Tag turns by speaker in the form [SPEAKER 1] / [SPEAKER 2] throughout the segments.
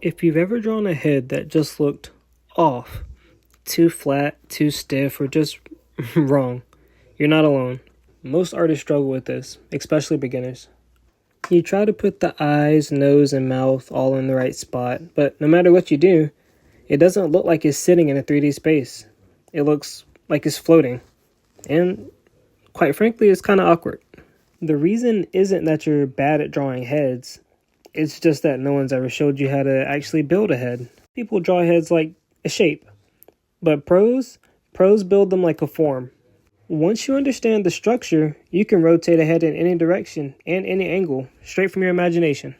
[SPEAKER 1] If you've ever drawn a head that just looked off, too flat, too stiff, or just wrong, you're not alone. Most artists struggle with this, especially beginners. You try to put the eyes, nose, and mouth all in the right spot, but no matter what you do, it doesn't look like it's sitting in a 3D space. It looks like it's floating. And quite frankly, it's kind of awkward. The reason isn't that you're bad at drawing heads. It's just that no one's ever showed you how to actually build a head. People draw heads like a shape, but pros build them like a form. Once you understand the structure, you can rotate a head in any direction and any angle, straight from your imagination.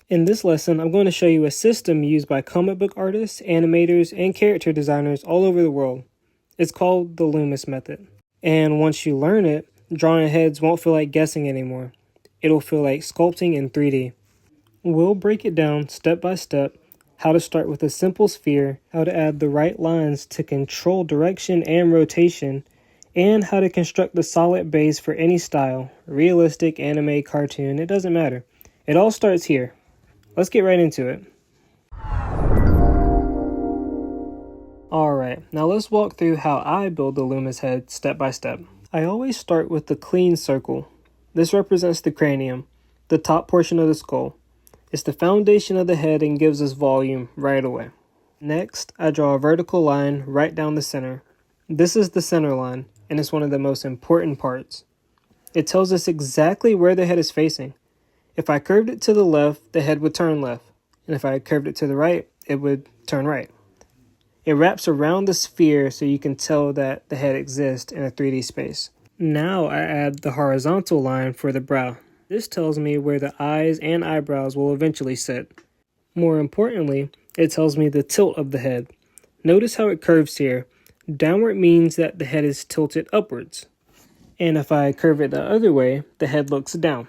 [SPEAKER 1] In this lesson, I'm going to show you a system used by comic book artists, animators, and character designers all over the world. It's called the Loomis Method. And once you learn it, drawing heads won't feel like guessing anymore. It'll feel like sculpting in 3D. We'll break it down step by step, how to start with a simple sphere, how to add the right lines to control direction and rotation, and how to construct the solid base for any style, realistic, anime, cartoon, it doesn't matter. It all starts here. Let's get right into it. Alright, now let's walk through how I build the Loomis head step by step. I always start with the clean circle. This represents the cranium, the top portion of the skull. It's the foundation of the head and gives us volume right away. Next, I draw a vertical line right down the center. This is the center line, and it's one of the most important parts. It tells us exactly where the head is facing. If I curved it to the left, the head would turn left, and if I curved it to the right, it would turn right. It wraps around the sphere so you can tell that the head exists in a 3D space. Now I add the horizontal line for the brow. This tells me where the eyes and eyebrows will eventually sit. More importantly, it tells me the tilt of the head. Notice how it curves here. Downward means that the head is tilted upwards. And if I curve it the other way, the head looks down.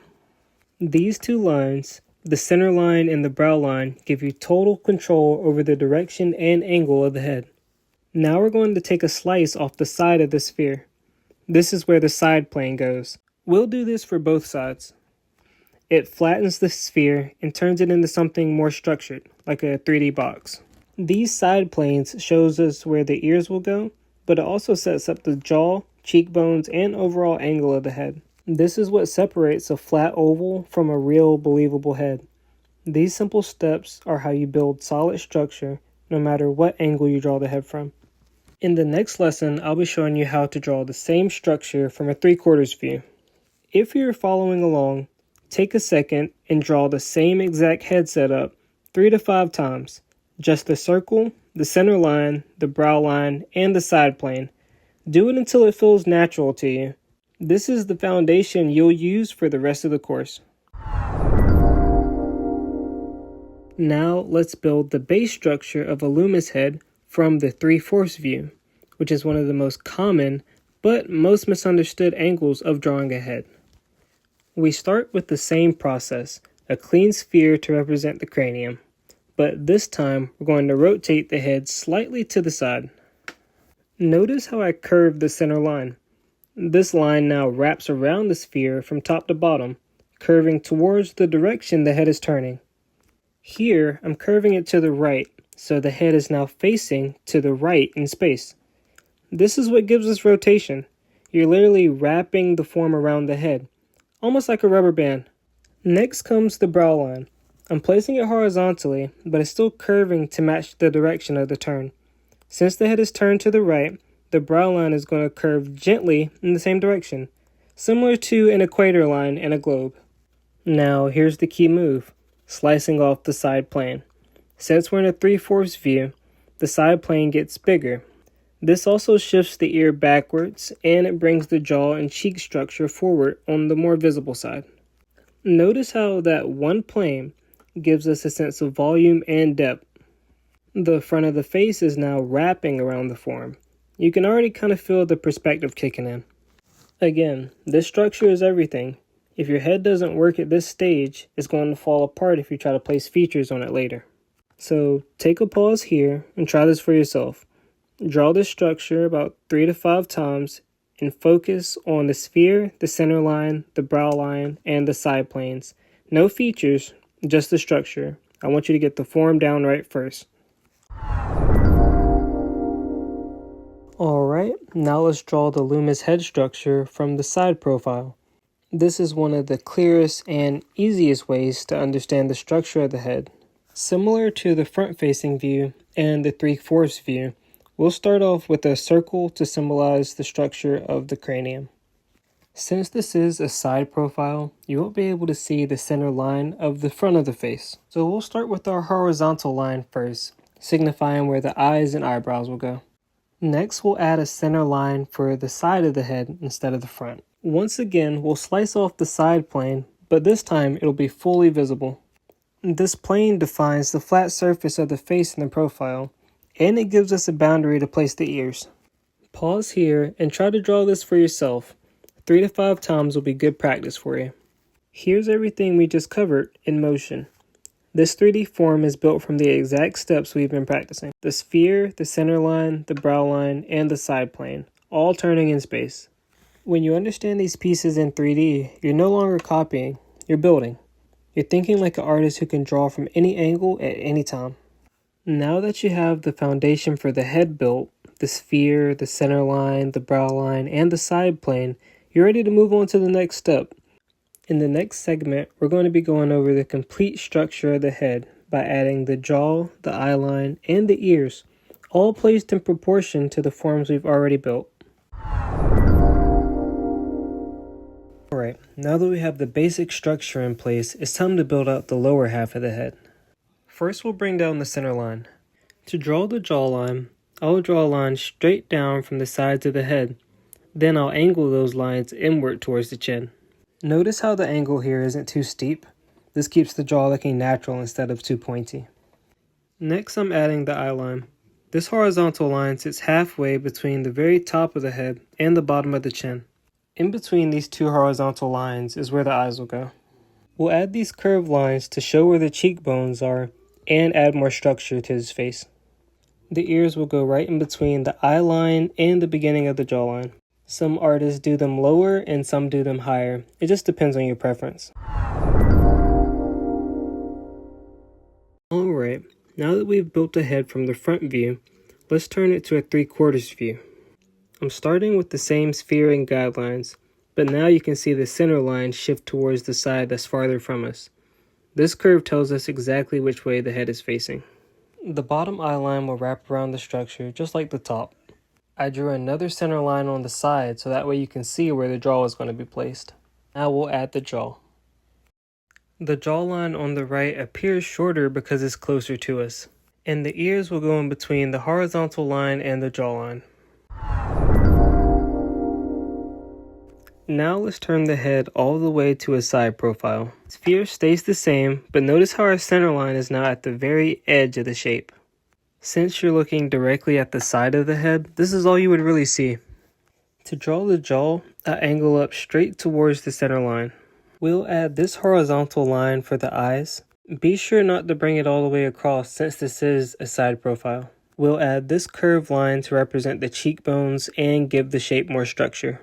[SPEAKER 1] These two lines, the center line and the brow line, give you total control over the direction and angle of the head. Now we're going to take a slice off the side of the sphere. This is where the side plane goes. We'll do this for both sides. It flattens the sphere and turns it into something more structured, like a 3D box. These side planes shows us where the ears will go, but it also sets up the jaw, cheekbones, and overall angle of the head. This is what separates a flat oval from a real, believable head. These simple steps are how you build solid structure, no matter what angle you draw the head from. In the next lesson, I'll be showing you how to draw the same structure from a 3/4 view. If you're following along, take a second and draw the same exact head setup 3 to 5 times. Just the circle, the center line, the brow line, and the side plane. Do it until it feels natural to you. This is the foundation you'll use for the rest of the course. Now let's build the base structure of a Loomis head from the 3/4 view, which is one of the most common but most misunderstood angles of drawing a head. We start with the same process, a clean sphere to represent the cranium, but this time we're going to rotate the head slightly to the side. Notice how I curved the center line. This line now wraps around the sphere from top to bottom, curving towards the direction the head is turning. Here, I'm curving it to the right, so the head is now facing to the right in space. This is what gives us rotation. You're literally wrapping the form around the head, almost like a rubber band. Next comes the brow line. I'm placing it horizontally, but it's still curving to match the direction of the turn. Since the head is turned to the right, the brow line is going to curve gently in the same direction, similar to an equator line in a globe. Now here's the key move, slicing off the side plane. Since we're in a 3/4 view, the side plane gets bigger. This also shifts the ear backwards, and it brings the jaw and cheek structure forward on the more visible side. Notice how that one plane gives us a sense of volume and depth. The front of the face is now wrapping around the form. You can already kind of feel the perspective kicking in. Again, this structure is everything. If your head doesn't work at this stage, it's going to fall apart if you try to place features on it later. So take a pause here and try this for yourself. Draw this structure about 3 to 5 times and focus on the sphere, the center line, the brow line, and the side planes. No features, just the structure. I want you to get the form down right first. Alright, now let's draw the Loomis head structure from the side profile. This is one of the clearest and easiest ways to understand the structure of the head. Similar to the front-facing view and the 3/4 view, we'll start off with a circle to symbolize the structure of the cranium. Since this is a side profile, you won't be able to see the center line of the front of the face. So we'll start with our horizontal line first, signifying where the eyes and eyebrows will go. Next, we'll add a center line for the side of the head instead of the front. Once again, we'll slice off the side plane, but this time it'll be fully visible. This plane defines the flat surface of the face in the profile, and it gives us a boundary to place the ears. Pause here and try to draw this for yourself. 3 to 5 times will be good practice for you. Here's everything we just covered in motion. This 3D form is built from the exact steps we've been practicing. The sphere, the center line, the brow line, and the side plane, all turning in space. When you understand these pieces in 3D, you're no longer copying, you're building. You're thinking like an artist who can draw from any angle at any time. Now that you have the foundation for the head built, the sphere, the center line, the brow line, and the side plane, you're ready to move on to the next step. In the next segment, we're going to be going over the complete structure of the head by adding the jaw, the eye line, and the ears, all placed in proportion to the forms we've already built. Alright, now that we have the basic structure in place, it's time to build out the lower half of the head. First, we'll bring down the center line. To draw the jawline, I'll draw a line straight down from the sides of the head. Then I'll angle those lines inward towards the chin. Notice how the angle here isn't too steep. This keeps the jaw looking natural instead of too pointy. Next, I'm adding the eye line. This horizontal line sits halfway between the very top of the head and the bottom of the chin. In between these two horizontal lines is where the eyes will go. We'll add these curved lines to show where the cheekbones are and add more structure to his face. The ears will go right in between the eye line and the beginning of the jawline. Some artists do them lower and some do them higher. It just depends on your preference. Alright, now that we've built the head from the front view, let's turn it to a 3/4 view. I'm starting with the same sphere and guidelines, but now you can see the center line shift towards the side that's farther from us. This curve tells us exactly which way the head is facing. The bottom eye line will wrap around the structure just like the top. I drew another center line on the side so that way you can see where the jaw is going to be placed. Now we'll add the jaw. The jawline on the right appears shorter because it's closer to us, and the ears will go in between the horizontal line and the jawline. Now let's turn the head all the way to a side profile. Sphere stays the same, but notice how our center line is now at the very edge of the shape. Since you're looking directly at the side of the head, this is all you would really see. To draw the jaw, I angle up straight towards the center line. We'll add this horizontal line for the eyes. Be sure not to bring it all the way across since this is a side profile. We'll add this curved line to represent the cheekbones and give the shape more structure.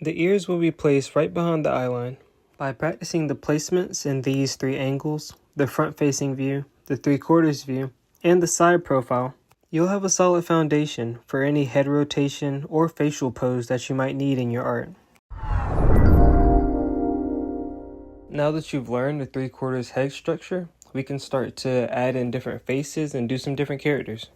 [SPEAKER 1] The ears will be placed right behind the eye line. By practicing the placements in these 3 angles, the front-facing view, the 3/4 view, and the side profile, you'll have a solid foundation for any head rotation or facial pose that you might need in your art. Now that you've learned the 3/4 head structure, we can start to add in different faces and do some different characters.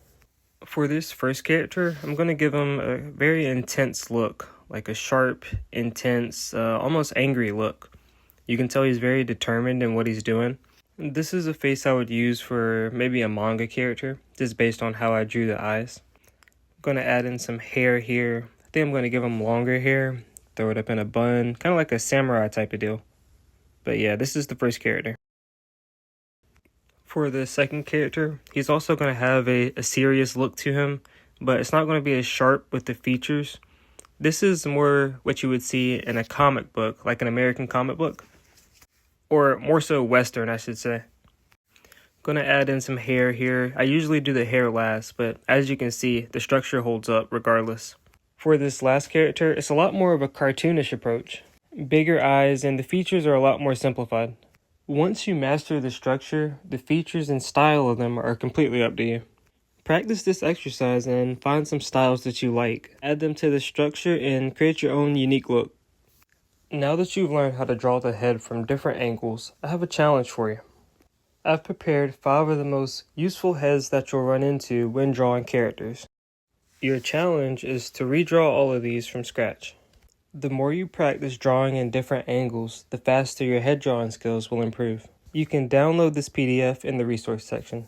[SPEAKER 1] For this first character, I'm going to give him a very intense look, like a sharp, intense, almost angry look. You can tell he's very determined in what he's doing. This is a face I would use for maybe a manga character, just based on how I drew the eyes. I'm going to add in some hair here. I think I'm going to give him longer hair, throw it up in a bun, kind of like a samurai type of deal. But yeah, this is the first character. For the second character, he's also going to have a serious look to him, but it's not going to be as sharp with the features. This is more what you would see in a comic book, like an American comic book. Or more so Western, I should say. Going to add in some hair here. I usually do the hair last, but as you can see, the structure holds up regardless. For this last character, it's a lot more of a cartoonish approach. Bigger eyes and the features are a lot more simplified. Once you master the structure, the features and style of them are completely up to you. Practice this exercise and find some styles that you like. Add them to the structure and create your own unique look. Now that you've learned how to draw the head from different angles, I have a challenge for you. I've prepared 5 of the most useful heads that you'll run into when drawing characters. Your challenge is to redraw all of these from scratch. The more you practice drawing in different angles, the faster your head drawing skills will improve. You can download this PDF in the resource section.